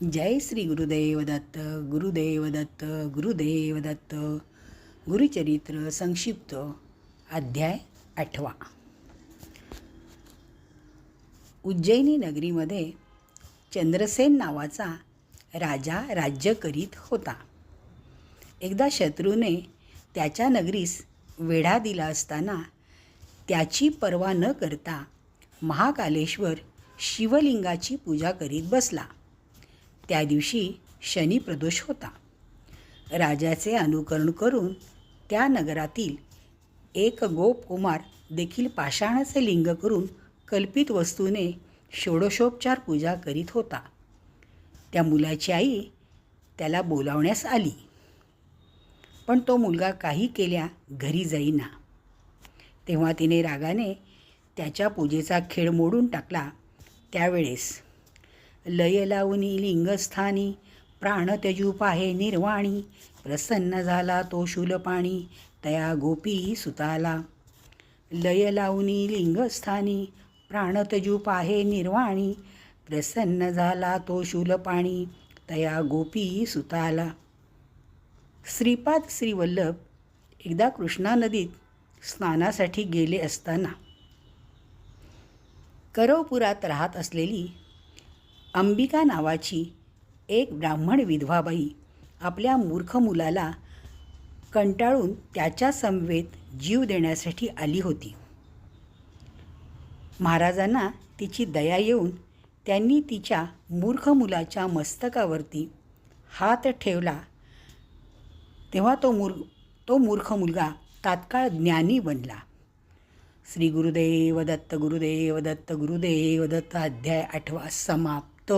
जय श्री गुरुदेव दत्त. गुरुदेव दत्त. गुरुदेव दत्त. गुरुचरित्र संक्षिप्त अध्याय 8. उज्जैनी नगरीमध्ये चंद्रसेन नावाचा राजा राज्य करीत होता. एकदा शत्रूने त्याच्या नगरीस वेढा दिला असताना त्याची पर्वा न करता महाकालेश्वर शिवलिंगाची पूजा करीत बसला. त्या दिवशी शनिप्रदोष होता. राजाचे अनुकरण करून त्या नगरातील एक गोपकुमार देखील पाषाणाचे लिंग करून कल्पित वस्तूने षोडशोपचार पूजा करीत होता. त्या मुलाची आई त्याला बोलावण्यास आली, पण तो मुलगा काही केल्या घरी जाईना. तेव्हा तिने रागाने त्याच्या पूजेचा खेळ मोडून टाकला. त्यावेळेस लय लावणी लिंगस्थानी प्राण त्यजू पाहे निर्वाणी, प्रसन्न झाला तो शूलपाणी तया गोपी सुताला. लय लावणी लिंगस्थानी प्राण त्यजू पाहे निर्वाणी, प्रसन्न झाला तो शूलपाणी तया गोपी सुताला. श्रीपाद श्रीवल्लभ एकदा कृष्णा नदीत स्नानासाठी गेले असताना करवपुरात राहत असलेली अंबिका नावाची एक ब्राह्मण विधवाबाई आपल्या मूर्ख मुलाला कंटाळून त्याच्या समवेत जीव देण्यासाठी आली होती. महाराजांना तिची दया येऊन त्यांनी तिच्या मूर्ख मुलाच्या मस्तकावरती हात ठेवला. तेव्हा तो मूर्ख मुलगा तात्काळ ज्ञानी बनला. श्री गुरुदेव दत्त. गुरुदेव दत्त. गुरुदेव दत्त. अध्याय 8 समाप्त.